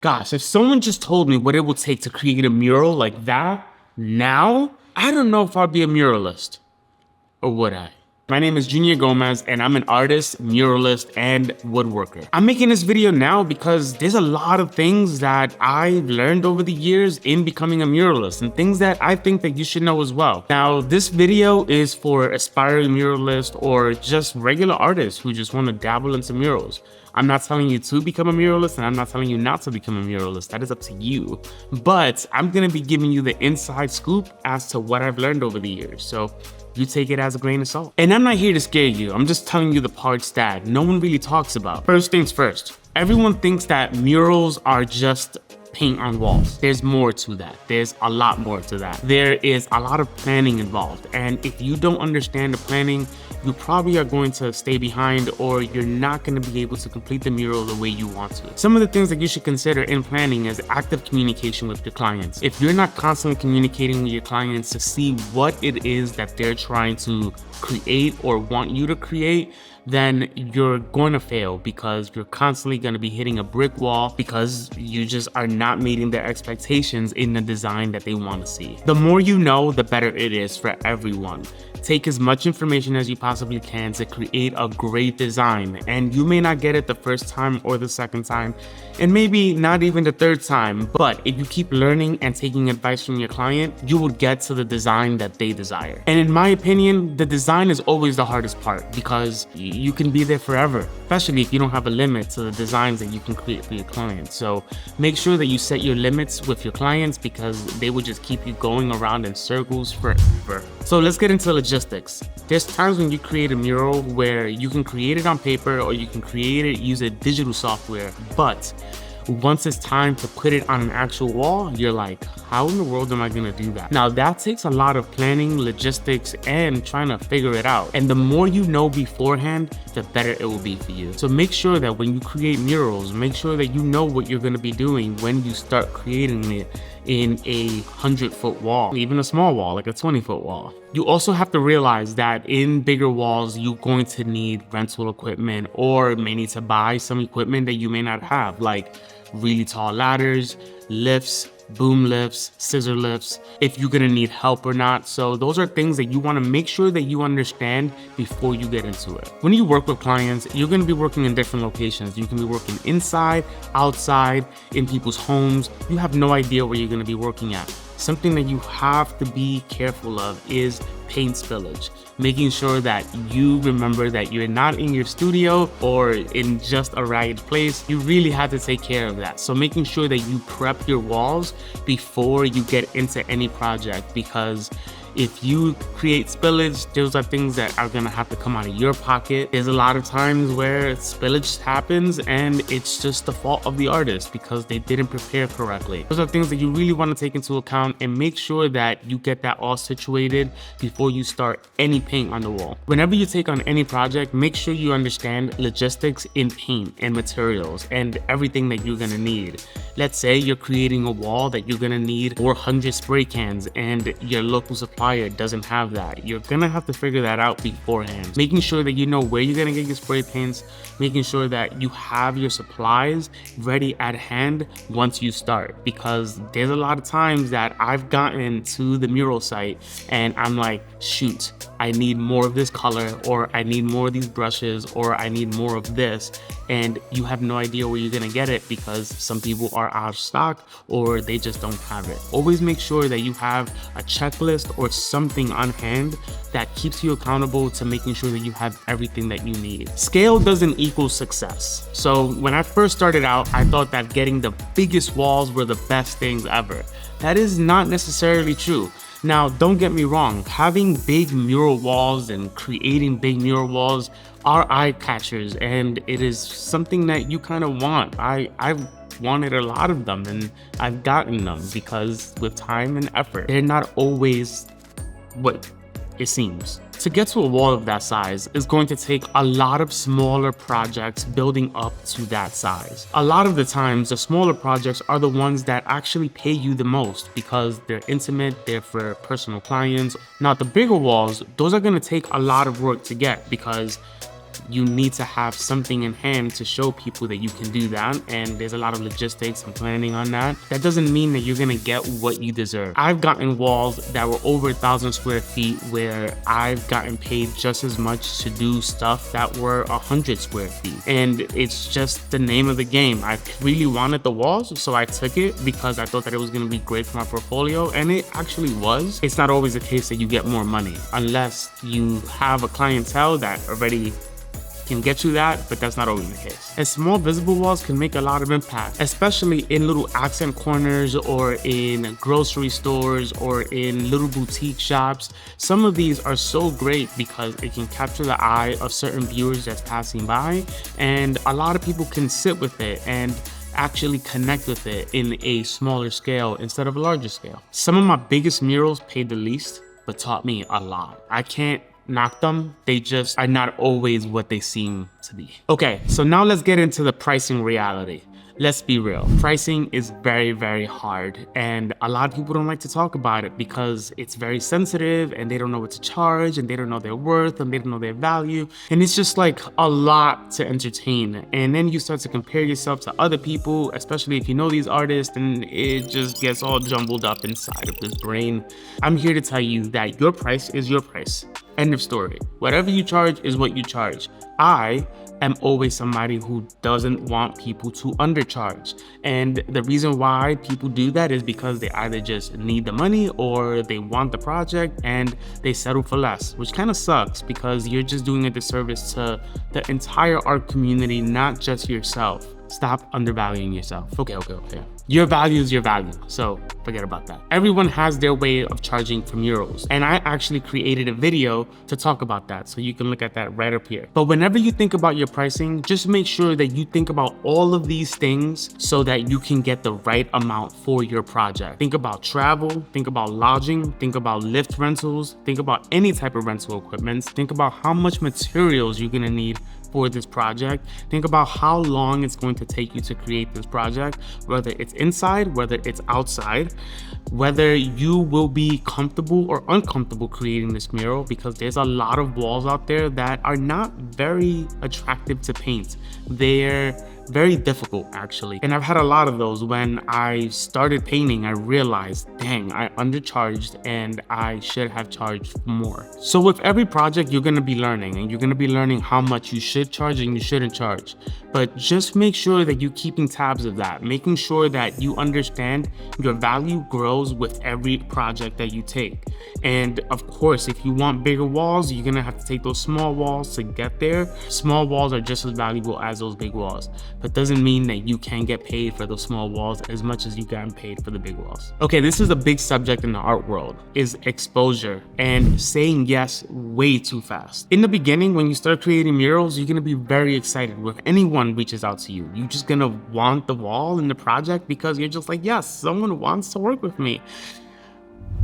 Gosh, if someone just told me what it would take to create a mural like that now, I don't know if I'd be a muralist. Or would I? My name is Junior Gomez and I'm an artist, muralist, and woodworker. I'm making this video now because there's a lot of things that I've learned over the years in becoming a muralist and things that I think that you should know as well. Now, this video is for aspiring muralists or just regular artists who just want to dabble into murals. I'm not telling you to become a muralist and I'm not telling you not to become a muralist. That is up to you. But I'm gonna be giving you the inside scoop as to what I've learned over the years. So you take it as a grain of salt. And I'm not here to scare you. I'm just telling you the parts that no one really talks about. First things first, everyone thinks that murals are just paint on walls. There's more to that. There's a lot more to that. There is a lot of planning involved. And if you don't understand the planning, you probably are going to stay behind or you're not going to be able to complete the mural the way you want to. Some of the things that you should consider in planning is active communication with your clients. If you're not constantly communicating with your clients to see what it is that they're trying to create or want you to create, then you're going to fail because you're constantly going to be hitting a brick wall because you just are not meeting their expectations in the design that they want to see. The more you know, the better it is for everyone. Take as much information as you possibly can to create a great design, and you may not get it the first time or the second time, and maybe not even the third time, but if you keep learning and taking advice from your client, you will get to the design that they desire. And in my opinion, the design is always the hardest part because you can be there forever, especially if you don't have a limit to the designs that you can create for your clients. So make sure that you set your limits with your clients because they will just keep you going around in circles forever. So let's get into logistics. There's times when you create a mural where you can create it on paper or you can create it using digital software, but once it's time to put it on an actual wall, you're like, how in the world am I gonna do that? Now that takes a lot of planning, logistics, and trying to figure it out. And the more you know beforehand, the better it will be for you. So make sure that when you create murals, make sure that you know what you're gonna be doing when you start creating it in a 100-foot wall, even a small wall, like a 20-foot wall. You also have to realize that in bigger walls, you're going to need rental equipment or may need to buy some equipment that you may not have, like really tall ladders, lifts, boom lifts, scissor lifts, if you're gonna need help or not. So those are things that you wanna make sure that you understand before you get into it. When you work with clients, you're gonna be working in different locations. You can be working inside, outside, in people's homes. You have no idea where you're gonna be working at. Something that you have to be careful of is paint spillage. Making sure that you remember that you're not in your studio or in just a ragged place. You really have to take care of that. So making sure that you prep your walls before you get into any project, because if you create spillage, those are things that are gonna have to come out of your pocket. There's a lot of times where spillage happens and it's just the fault of the artist because they didn't prepare correctly. Those are things that you really wanna take into account and make sure that you get that all situated before you start any paint on the wall. Whenever you take on any project, make sure you understand logistics in paint and materials and everything that you're gonna need. Let's say you're creating a wall that you're gonna need 400 spray cans and your local supplier doesn't have that. You're gonna have to figure that out beforehand. Making sure that you know where you're gonna get your spray paints, making sure that you have your supplies ready at hand once you start, because there's a lot of times that I've gotten to the mural site and I'm like, shoot, I need more of this color, or I need more of these brushes, or I need more of this, and you have no idea where you're gonna get it because some people are out of stock or they just don't have it. Always make sure that you have a checklist or something on hand that keeps you accountable to making sure that you have everything that you need. Scale doesn't equal success. So when I first started out, I thought that getting the biggest walls were the best things ever. That is not necessarily true. Now, don't get me wrong, having big mural walls and creating big mural walls are eye catchers, and it is something that you kind of want. I've wanted a lot of them and I've gotten them because with time and effort, they're not always what it seems. To get to a wall of that size is going to take a lot of smaller projects building up to that size. A lot of the times, the smaller projects are the ones that actually pay you the most because they're intimate, they're for personal clients. Now, the bigger walls, those are gonna take a lot of work to get because you need to have something in hand to show people that you can do that. And there's a lot of logistics and planning on that. That doesn't mean that you're gonna get what you deserve. I've gotten walls that were over 1,000 square feet where I've gotten paid just as much to do stuff that were 100 square feet. And it's just the name of the game. I really wanted the walls, so I took it because I thought that it was gonna be great for my portfolio, and it actually was. It's not always the case that you get more money unless you have a clientele that already can get you that, but that's not always the case. And small visible walls can make a lot of impact, especially in little accent corners or in grocery stores or in little boutique shops. Some of these are so great because it can capture the eye of certain viewers that's passing by, and a lot of people can sit with it and actually connect with it in a smaller scale instead of a larger scale. Some of my biggest murals paid the least, but taught me a lot. I can't knock them, they just are not always what they seem to be. Okay, so now let's get into the pricing reality. Let's be real, pricing is very, very hard, and a lot of people don't like to talk about it because it's very sensitive and they don't know what to charge and they don't know their worth and they don't know their value, and it's just like a lot to entertain. And then you start to compare yourself to other people, especially if you know these artists, and it just gets all jumbled up inside of this brain. I'm here to tell you that your price is your price. End of story. Whatever you charge is what you charge. I am always somebody who doesn't want people to undercharge. And the reason why people do that is because they either just need the money or they want the project and they settle for less, which kind of sucks because you're just doing a disservice to the entire art community, not just yourself. Stop undervaluing yourself. Okay. Your value is your value, so forget about that. Everyone has their way of charging for murals, and I actually created a video to talk about that, so you can look at that right up here. But whenever you think about your pricing, just make sure that you think about all of these things so that you can get the right amount for your project. Think about travel, think about lodging, think about lift rentals, think about any type of rental equipment, think about how much materials you're gonna need for this project. Think about how long it's going to take you to create this project, whether it's inside, whether it's outside, whether you will be comfortable or uncomfortable creating this mural, because there's a lot of walls out there that are not very attractive to paint. They're very difficult, actually. And I've had a lot of those. When I started painting, I realized, dang, I undercharged and I should have charged more. So with every project, you're gonna be learning, and you're gonna be learning how much you should charge and you shouldn't charge. But just make sure that you're keeping tabs of that, making sure that you understand your value grows with every project that you take. And of course, if you want bigger walls, you're gonna have to take those small walls to get there. Small walls are just as valuable as those big walls, but doesn't mean that you can't get paid for those small walls as much as you gotten paid for the big walls. Okay, this is a big subject in the art world, is exposure and saying yes way too fast. In the beginning, when you start creating murals, you're gonna be very excited when anyone reaches out to you. You're just gonna want the wall in the project because you're just like, yes, someone wants to work with me,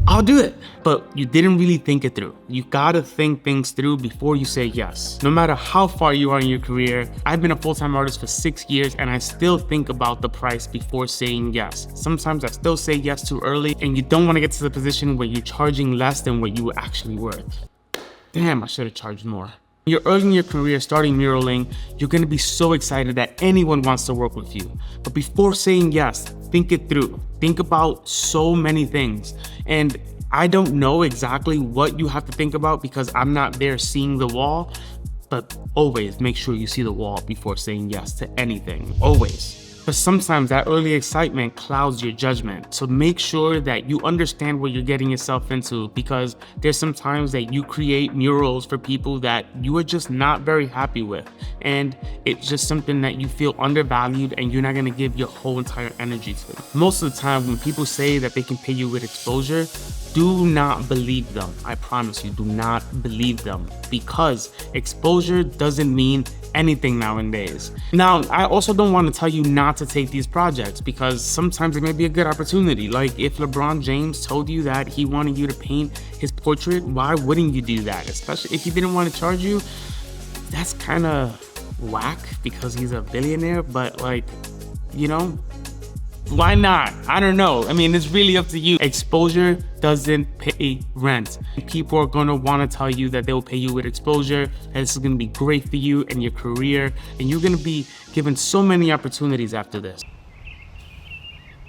I'll do it. But you didn't really think it through. You gotta think things through before you say yes. No matter how far you are in your career, I've been a full-time artist for 6 years and I still think about the price before saying yes. Sometimes I still say yes too early, and you don't wanna get to the position where you're charging less than what you were actually worth. Damn, I should have charged more. You're early in your career, starting muraling, you're gonna be so excited that anyone wants to work with you. But before saying yes, think it through. Think about so many things. And I don't know exactly what you have to think about because I'm not there seeing the wall, but always make sure you see the wall before saying yes to anything, always. But sometimes that early excitement clouds your judgment. So make sure that you understand what you're getting yourself into, because there's some times that you create murals for people that you are just not very happy with. And it's just something that you feel undervalued and you're not gonna give your whole entire energy to. Most of the time when people say that they can pay you with exposure, do not believe them. I promise you, do not believe them, because exposure doesn't mean anything nowadays. Now, I also don't want to tell you not to take these projects, because sometimes it may be a good opportunity. Like if LeBron James told you that he wanted you to paint his portrait, why wouldn't you do that? Especially if he didn't want to charge you. That's kind of whack because he's a billionaire, but like, you know, Why not? I don't know. I mean, it's really up to you. Exposure doesn't pay rent. People are gonna wanna tell you that they'll pay you with exposure, and this is gonna be great for you and your career, and you're gonna be given so many opportunities after this.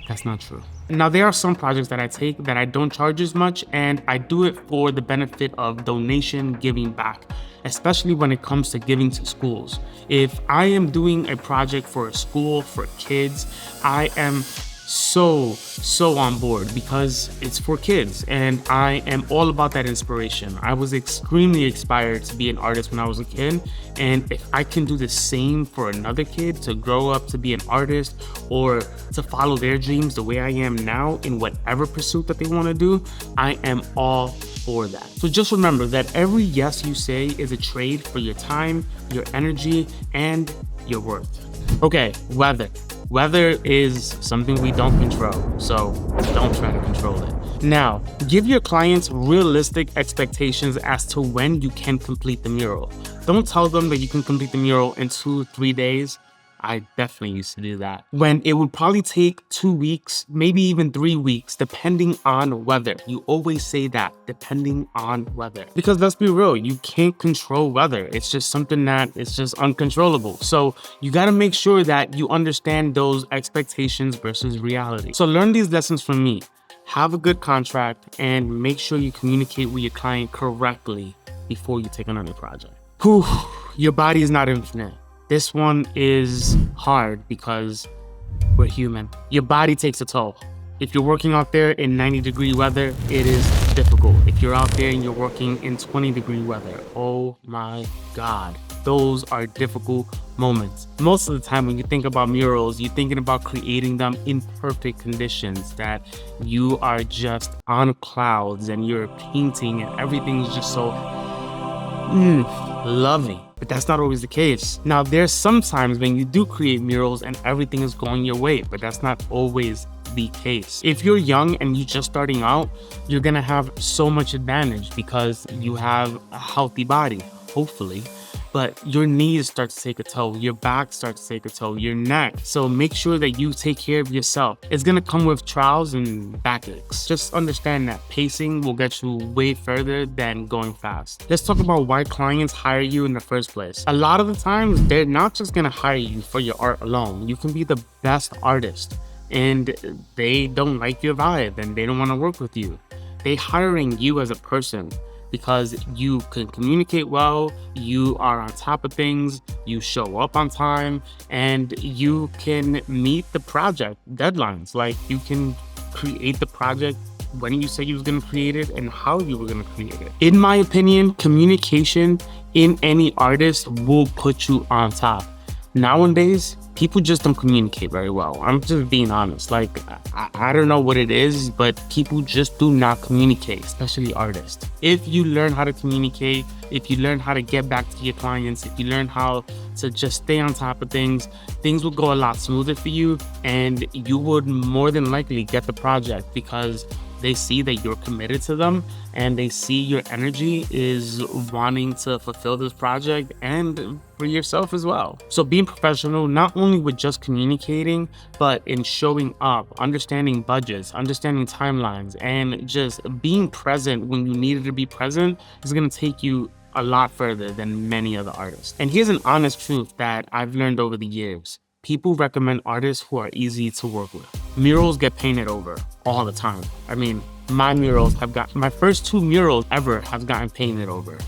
That's not true. Now, there are some projects that I take that I don't charge as much, and I do it for the benefit of donation, giving back, especially when it comes to giving to schools. If I am doing a project for a school, for kids, I am so on board because it's for kids and I am all about that inspiration. I was extremely inspired to be an artist when I was a kid, and if I can do the same for another kid to grow up to be an artist or to follow their dreams the way I am now in whatever pursuit that they want to do, I am all for that. So just remember that every yes you say is a trade for your time, your energy, and your worth. Okay, weather. Weather is something we don't control, so don't try to control it. Now, give your clients realistic expectations as to when you can complete the mural. Don't tell them that you can complete the mural in 2-3 days. I definitely used to do that. When it would probably take 2 weeks, maybe even 3 weeks, depending on weather. You always say that, depending on weather. Because let's be real, you can't control weather. It's just something that is just uncontrollable. So you gotta make sure that you understand those expectations versus reality. So learn these lessons from me. Have a good contract and make sure you communicate with your client correctly before you take another project. Whew, your body is not infinite. This one is hard because we're human. Your body takes a toll. If you're working out there in 90-degree weather, it is difficult. If you're out there and you're working in 20-degree weather, oh my God, those are difficult moments. Most of the time when you think about murals, you're thinking about creating them in perfect conditions, that you are just on clouds and you're painting and everything's just so lovely. But that's not always the case. Now, there's sometimes when you do create murals and everything is going your way, but that's not always the case. If you're young and you're just starting out, you're gonna have so much advantage because you have a healthy body, hopefully. But your knees start to take a toll, your back starts to take a toll, your neck. So make sure that you take care of yourself. It's gonna come with trials and backaches. Just understand that pacing will get you way further than going fast. Let's talk about why clients hire you in the first place. A lot of the times, they're not just gonna hire you for your art alone. You can be the best artist and they don't like your vibe and they don't wanna work with you. They're hiring you as a person because you can communicate well, you are on top of things, you show up on time, and you can meet the project deadlines. Like, you can create the project when you said you was gonna create it and how you were gonna create it. In my opinion, communication in any artist will put you on top. Nowadays, people just don't communicate very well. I'm just being honest. Like, I don't know what it is, but people just do not communicate, especially artists. If you learn how to communicate, if you learn how to get back to your clients, if you learn how to just stay on top of things, things will go a lot smoother for you, and you would more than likely get the project because they see that you're committed to them and they see your energy is wanting to fulfill this project and for yourself as well. So being professional, not only with just communicating, but in showing up, understanding budgets, understanding timelines, and just being present when you needed to be present is gonna take you a lot further than many other artists. And here's an honest truth that I've learned over the years. People recommend artists who are easy to work with. Murals get painted over all the time. I mean, my first 2 murals ever have gotten painted over.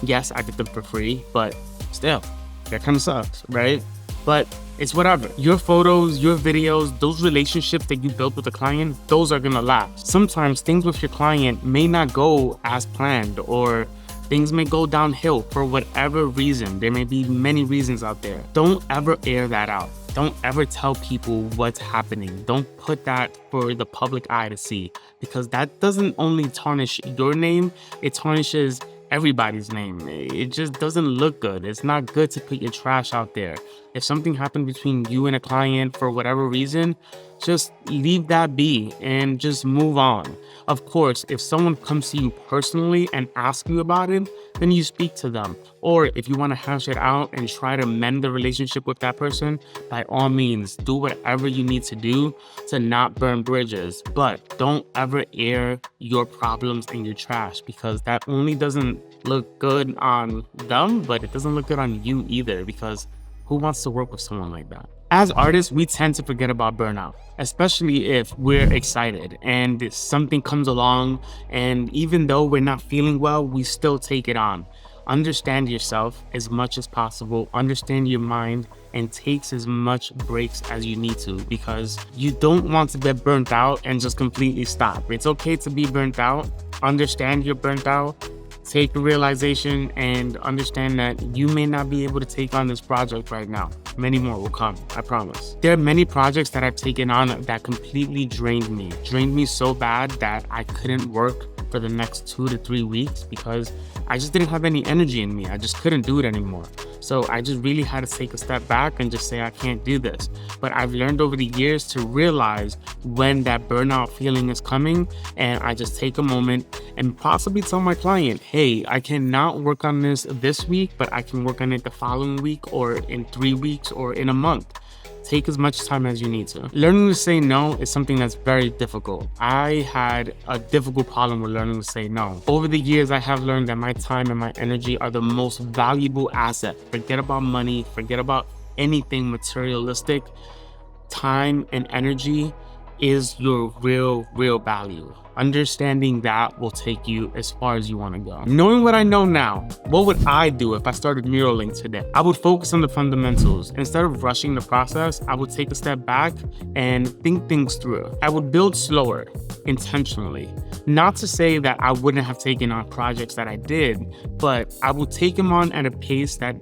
Yes, I did them for free, but still, that kind of sucks, right? But it's whatever. Your photos, your videos, those relationships that you built with the client, those are gonna last. Sometimes things with your client may not go as planned, or things may go downhill for whatever reason. There may be many reasons out there. Don't ever air that out. Don't ever tell people what's happening. Don't put that for the public eye to see, because that doesn't only tarnish your name, it tarnishes everybody's name. It just doesn't look good. It's not good to put your trash out there, If something happened between you and a client for whatever reason, just leave that be and just move on. Of course, if someone comes to you personally and asks you about it, then you speak to them. Or if you want to hash it out and try to mend the relationship with that person, by all means, do whatever you need to do to not burn bridges. But don't ever air your problems and your trash, because that only doesn't look good on them, but it doesn't look good on you either, because who wants to work with someone like that? As artists, we tend to forget about burnout, especially if we're excited and something comes along, and even though we're not feeling well, we still take it on. Understand yourself as much as possible, understand your mind, and take as much breaks as you need to, because you don't want to get burnt out and just completely stop. It's okay to be burnt out. Understand you're burnt out. Take the realization and understand that you may not be able to take on this project right now. Many more will come, I promise. There are many projects that I've taken on that completely drained me so bad that I couldn't work for the next 2 to 3 weeks because I just didn't have any energy in me. I just couldn't do it anymore. So I just really had to take a step back and just say, I can't do this. But I've learned over the years to realize when that burnout feeling is coming, and I just take a moment and possibly tell my client, hey, I cannot work on this week, but I can work on it the following week or in 3 weeks or in a month. Take as much time as you need to. Learning to say no is something that's very difficult. I had a difficult problem with learning to say no. Over the years, I have learned that my time and my energy are the most valuable asset. Forget about money, forget about anything materialistic. Time and energy is your real value. Understanding that will take you as far as you want to go. Knowing what I know now, what would I do if I started muraling today? I would focus on the fundamentals. Instead of rushing the process, I would take a step back and think things through. I would build slower, intentionally. Not to say that I wouldn't have taken on projects that I did, but I would take them on at a pace that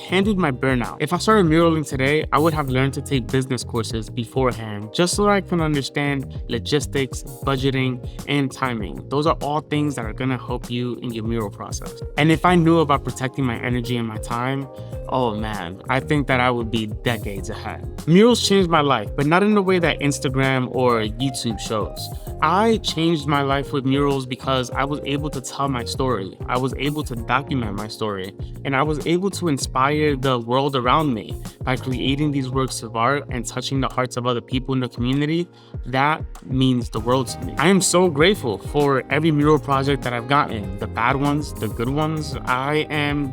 handled my burnout. If I started muraling today, I would have learned to take business courses beforehand, just so I can understand logistics, budgeting, and timing. Those are all things that are gonna help you in your mural process. And if I knew about protecting my energy and my time, oh man, I think that I would be decades ahead. Murals changed my life, but not in the way that Instagram or YouTube shows. I changed my life with murals because I was able to tell my story. I was able to document my story, and I was able to inspire the world around me by creating these works of art and touching the hearts of other people in the community. That means the world to me. I am so grateful for every mural project that I've gotten, the bad ones, the good ones. I am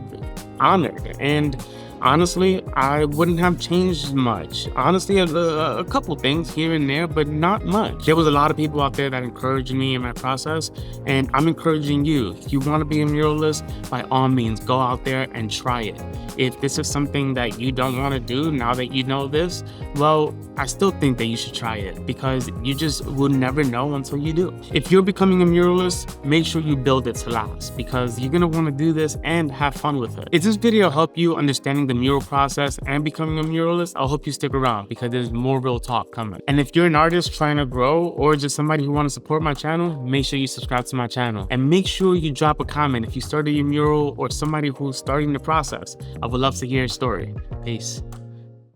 honored, and honestly, I wouldn't have changed much. Honestly, a couple things here and there, but not much. There was a lot of people out there that encouraged me in my process, and I'm encouraging you. If you want to be a muralist, by all means, go out there and try it. If this is something that you don't want to do now that you know this, well, I still think that you should try it, because you just will never know until you do. If you're becoming a muralist, make sure you build it to last, because you're going to want to do this and have fun with it. If this video helped you understanding the mural process and becoming a muralist, I'll hope you stick around, because there's more real talk coming. And if you're an artist trying to grow, or just somebody who wants to support my channel, make sure you subscribe to my channel, and make sure you drop a comment if you started your mural or somebody who's starting the process. I would love to hear your story. Peace.